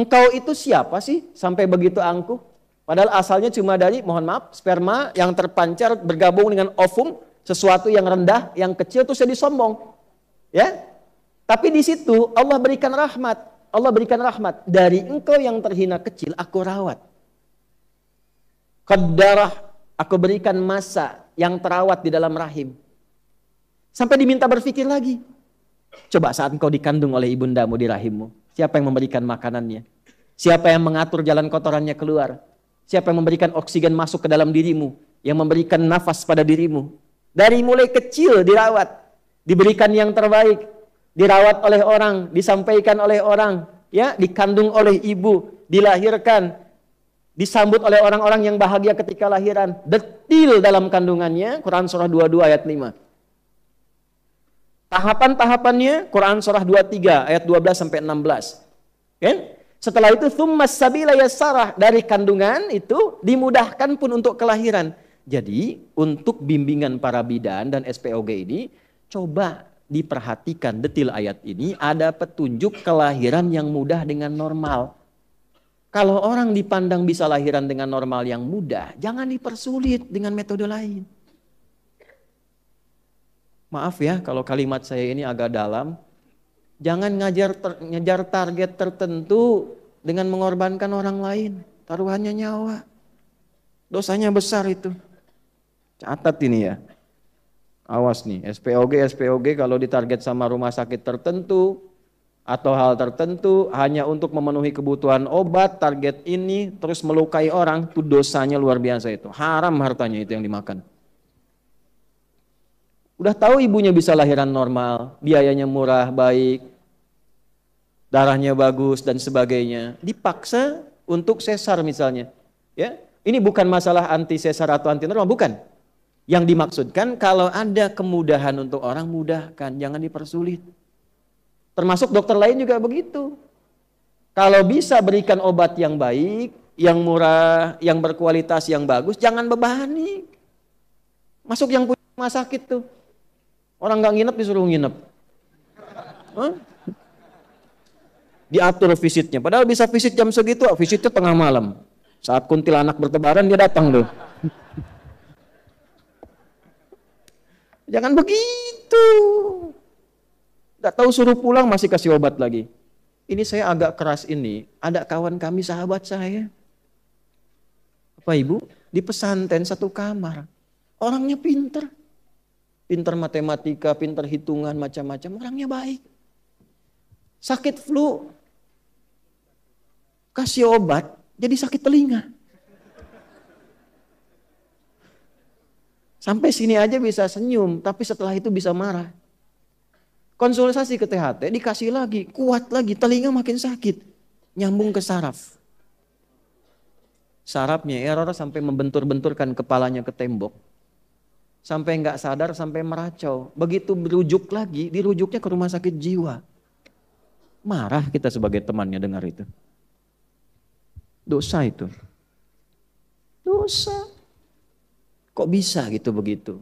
engkau itu siapa sih sampai begitu angkuh? Padahal asalnya cuma dari, mohon maaf, sperma yang terpancar bergabung dengan ovum, sesuatu yang rendah, yang kecil terus jadi sombong. Ya? Tapi di situ Allah berikan rahmat. Allah berikan rahmat. Dari engkau yang terhina kecil, aku rawat. Qaddarah, aku berikan masa yang terawat di dalam rahim. Sampai diminta berpikir lagi. Coba saat engkau dikandung oleh ibundamu di rahimmu, siapa yang memberikan makanannya? Siapa yang mengatur jalan kotorannya keluar? Siapa yang memberikan oksigen masuk ke dalam dirimu? Yang memberikan nafas pada dirimu? Dari mulai kecil dirawat, diberikan yang terbaik, dirawat oleh orang, disampaikan oleh orang, ya, dikandung oleh ibu, dilahirkan, disambut oleh orang-orang yang bahagia ketika lahiran. Detil dalam kandungannya, Quran surah 22 ayat 5. Tahapan-tahapannya Quran surah 23 ayat 12 sampai 16. Kan? Setelah itu tsummas sabila yassarah, dari kandungan itu dimudahkan pun untuk kelahiran. Jadi untuk bimbingan para bidan dan SPOG ini coba diperhatikan detil ayat ini, ada petunjuk kelahiran yang mudah dengan normal. Kalau orang dipandang bisa lahiran dengan normal yang mudah, jangan dipersulit dengan metode lain. Maaf ya kalau kalimat saya ini agak dalam. Jangan ngejar target tertentu dengan mengorbankan orang lain. Taruhannya nyawa. Dosanya besar itu. Catat ini ya. Awas nih, SPOG kalau ditarget sama rumah sakit tertentu atau hal tertentu hanya untuk memenuhi kebutuhan obat, target ini terus melukai orang, itu dosanya luar biasa itu. Haram hartanya itu yang dimakan. Udah tahu ibunya bisa lahiran normal, biayanya murah, baik, darahnya bagus dan sebagainya. Dipaksa untuk sesar misalnya. Ya, ini bukan masalah anti sesar atau anti normal, bukan. Yang dimaksudkan kalau ada kemudahan untuk orang, mudahkan, jangan dipersulit. Termasuk dokter lain juga begitu. Kalau bisa berikan obat yang baik, yang murah, yang berkualitas, yang bagus, jangan bebani. Masuk yang punya rumah sakit tuh. Orang nggak nginep disuruh nginep. Hah? Diatur visitnya. Padahal bisa visit jam segitu, visitnya tengah malam. Saat kuntilanak bertebaran dia datang tuh. Jangan begitu. Nggak tahu suruh pulang masih kasih obat lagi. Ini saya agak keras ini. Ada kawan kami sahabat saya. Apa ibu? Di pesantren satu kamar. Orangnya pinter. Pinter matematika, pinter hitungan, macam-macam. Orangnya baik. Sakit flu. Kasih obat, jadi sakit telinga. Sampai sini aja bisa senyum, tapi setelah itu bisa marah. Konsultasi ke THT, dikasih lagi, kuat lagi, telinga makin sakit. Nyambung ke saraf. Sarafnya error sampai membentur-benturkan kepalanya ke tembok. Sampai nggak sadar, sampai meracau. Begitu berujuk lagi, dirujuknya ke rumah sakit jiwa. Marah kita sebagai temannya dengar itu. Dosa itu. Dosa. Kok bisa gitu begitu?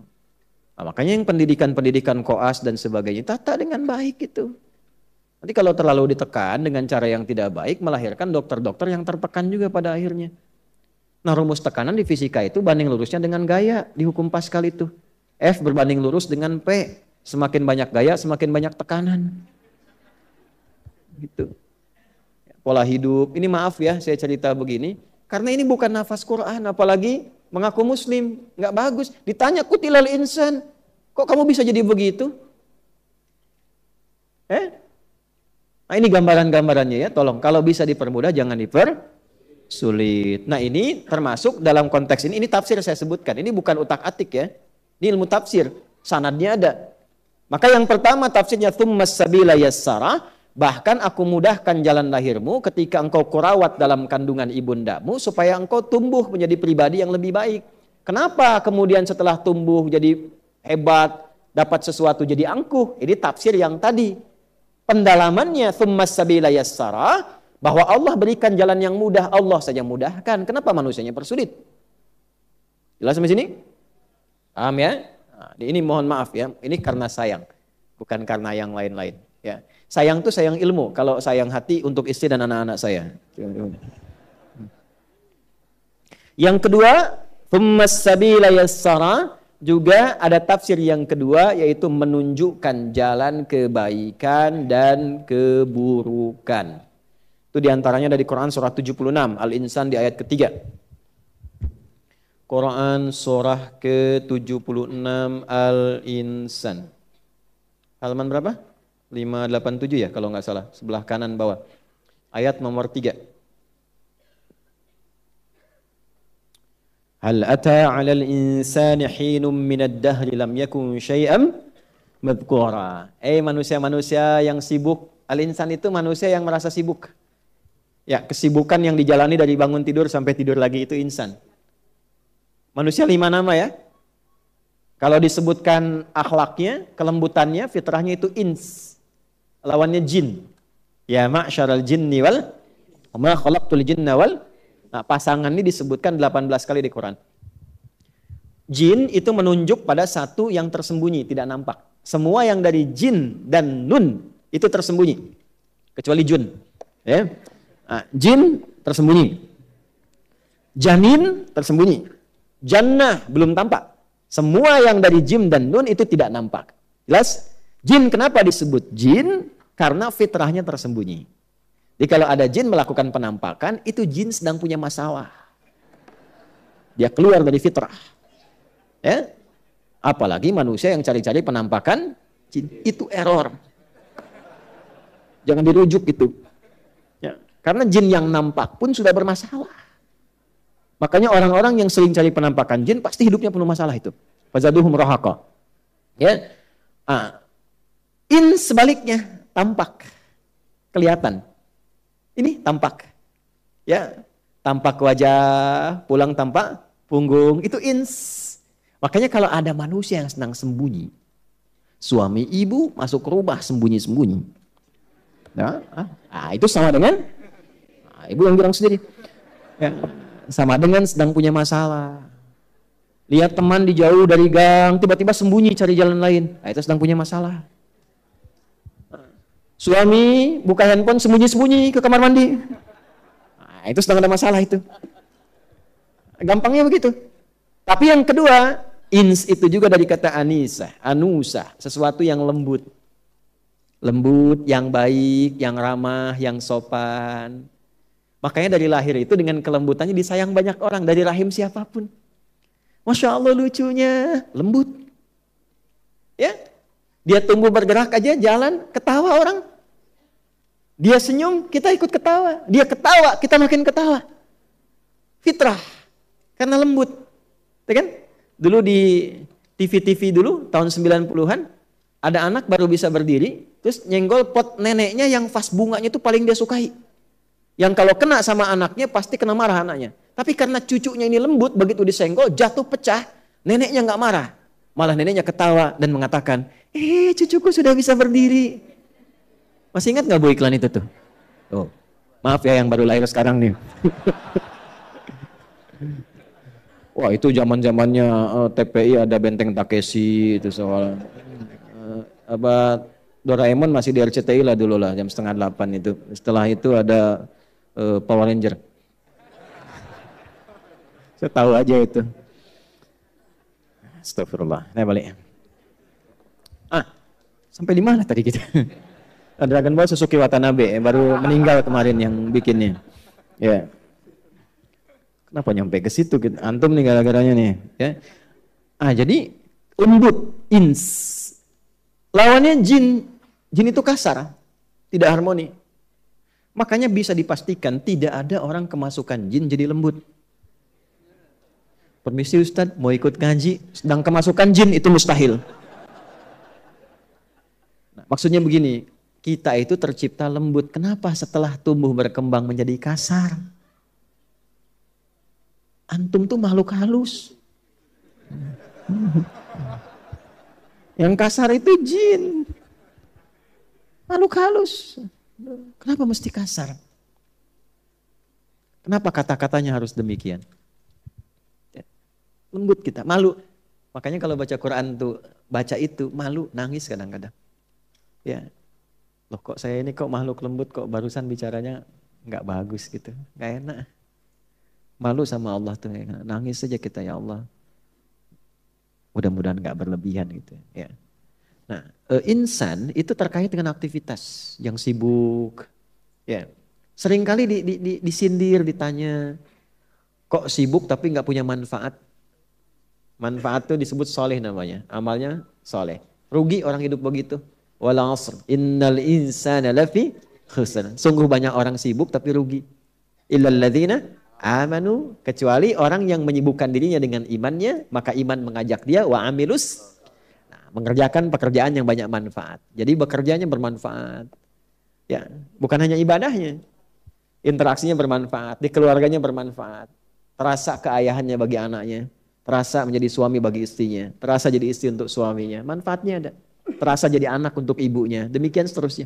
Nah, makanya yang pendidikan koas dan sebagainya, tata dengan baik itu. Nanti kalau terlalu ditekan dengan cara yang tidak baik, melahirkan dokter-dokter yang tertekan juga pada akhirnya. Nah, rumus tekanan di fisika itu banding lurusnya dengan gaya di hukum Pascal itu. F berbanding lurus dengan P. Semakin banyak gaya, semakin banyak tekanan. Gitu. Pola hidup. Ini maaf ya saya cerita begini. Karena ini bukan nafas Quran. Apalagi mengaku muslim. Nggak bagus. Ditanya kutilal insan. Kok kamu bisa jadi begitu? Nah ini gambaran-gambarannya ya. Tolong kalau bisa dipermudah jangan sulit. Nah ini termasuk dalam konteks ini tafsir saya sebutkan. Ini bukan utak-atik ya. Ini ilmu tafsir. Sanadnya ada. Maka yang pertama tafsirnya tsummas sabila yassara. Bahkan aku mudahkan jalan lahirmu ketika engkau kurawat dalam kandungan ibundamu supaya engkau tumbuh menjadi pribadi yang lebih baik. Kenapa kemudian setelah tumbuh jadi hebat, dapat sesuatu jadi angkuh? Ini tafsir yang tadi. Pendalamannya tsummas sabila yassara. Bahwa Allah berikan jalan yang mudah, Allah saja mudahkan. Kenapa manusianya persulit? Jelas sampai sini? Paham ya? Nah, ini mohon maaf ya, ini karena sayang, bukan karena yang lain-lain. Ya, Sayang tuh sayang ilmu. Kalau sayang hati untuk istri dan anak-anak saya. Yang kedua, thummas sabila yassara, juga ada tafsir yang kedua yaitu menunjukkan jalan kebaikan dan keburukan. Itu diantaranya dari Quran surah 76 Al-Insan di ayat ketiga. Quran surah ke-76 Al-Insan. Halaman berapa? 587 ya kalau nggak salah, sebelah kanan bawah. Ayat nomor 3. Hal ata 'alal insani hinum minad dahri lam yakun syai'an madhkura. Manusia-manusia yang sibuk. Al-insan itu manusia yang merasa sibuk. Ya, kesibukan yang dijalani dari bangun tidur sampai tidur lagi itu insan. Manusia 5 nama ya. Kalau disebutkan akhlaknya, kelembutannya, fitrahnya itu ins. Lawannya jin. Ya ma'syaral jinni wal ma khalaqtul jinna wal. Nah, pasangan ini disebutkan 18 kali di Quran. Jin itu menunjuk pada satu yang tersembunyi, tidak nampak. Semua yang dari jin dan nun itu tersembunyi. Kecuali jun. Ya. Nah, jin tersembunyi. Janin tersembunyi. Jannah belum tampak. Semua yang dari jin dan nun itu tidak nampak. Jelas? Jin kenapa disebut jin? Karena fitrahnya tersembunyi. Jadi kalau ada jin melakukan penampakan, itu jin sedang punya masalah. Dia keluar dari fitrah. Ya? Apalagi manusia yang cari-cari penampakan, jin itu error. Jangan dirujuk itu. Ya. Karena jin yang nampak pun sudah bermasalah. Makanya orang-orang yang sering cari penampakan jin pasti hidupnya penuh masalah itu. Fazaduhum rahaqa. Ya. Sebaliknya tampak, kelihatan. Ini tampak. Ya, tampak wajah, pulang tampak punggung, itu ins. Makanya kalau ada manusia yang senang sembunyi, suami ibu masuk rumah sembunyi-sembunyi. Nah, itu sama dengan ibu yang bilang sendiri. Ya, sama dengan sedang punya masalah. Lihat teman di jauh dari gang, tiba-tiba sembunyi cari jalan lain. Itu sedang punya masalah. Suami buka handphone sembunyi-sembunyi ke kamar mandi. Itu sedang ada masalah itu. Gampangnya begitu. Tapi yang kedua, ins itu juga dari kata anisa, anusa, sesuatu yang lembut. Lembut, yang baik, yang ramah, yang sopan. Makanya dari lahir itu dengan kelembutannya disayang banyak orang, dari rahim siapapun. Masya Allah lucunya, lembut. Ya, dia tumbuh bergerak aja, jalan, ketawa orang. Dia senyum, kita ikut ketawa. Dia ketawa, kita makin ketawa. Fitrah, karena lembut. Ya kan? Dulu di TV-TV dulu, tahun 90-an, ada anak baru bisa berdiri, terus nyenggol pot neneknya yang vas bunganya itu paling dia sukai. Yang kalau kena sama anaknya, pasti kena marah anaknya. Tapi karena cucunya ini lembut, begitu disenggol, jatuh pecah, neneknya nggak marah. Malah neneknya ketawa dan mengatakan, cucuku sudah bisa berdiri. Masih ingat nggak Bu iklan itu tuh? Oh, maaf ya yang baru lahir sekarang nih. Wah itu zaman-zamannya TPI ada Benteng Takeshi itu soal Doraemon masih di RCTI lah dulu lah jam 7:30 itu. Setelah itu ada Power Ranger. Saya tahu aja itu. Astagfirullah. Nah balik. Sampai di mana tadi kita? Dragon Ball Suzuki Watanabe baru meninggal kemarin yang bikinnya. Ya. Kenapa nyampe ke situ? Antum nih gara-garanya nih. Ya. Jadi lembut, ins. Lawannya jin. Jin itu kasar, tidak harmoni. Makanya bisa dipastikan tidak ada orang kemasukan jin jadi lembut. Permisi Ustadz, mau ikut ngaji, sedang kemasukan jin itu mustahil. Nah, maksudnya begini. Kita itu tercipta lembut. Kenapa setelah tumbuh berkembang menjadi kasar? Antum tuh makhluk halus. Yang kasar itu jin. Makhluk halus. Kenapa mesti kasar? Kenapa kata-katanya harus demikian? Lembut kita, malu. Makanya kalau baca Quran tuh, baca itu malu, nangis kadang-kadang. Ya. loh kok saya ini kok makhluk lembut kok barusan bicaranya nggak bagus gitu, nggak enak. Malu sama Allah tuh, nangis saja kita ya Allah. Mudah-mudahan nggak berlebihan gitu ya. Nah, insan itu terkait dengan aktivitas yang sibuk, ya. Seringkali disindir, ditanya, kok sibuk tapi nggak punya manfaat. Manfaat itu disebut soleh namanya, amalnya soleh. Rugi orang hidup begitu. Wal 'asr, innal insana lafi khusr. Sungguh banyak orang sibuk tapi rugi. Illal ladzina amanu, kecuali orang yang menyibukkan dirinya dengan imannya, maka iman mengajak dia wa amilus, mengerjakan pekerjaan yang banyak manfaat. Jadi bekerjanya bermanfaat. Ya, bukan hanya ibadahnya. Interaksinya bermanfaat, di keluarganya bermanfaat. Terasa keayahannya bagi anaknya, terasa menjadi suami bagi istrinya, terasa jadi istri untuk suaminya. Manfaatnya ada. Terasa jadi anak untuk ibunya. Demikian seterusnya.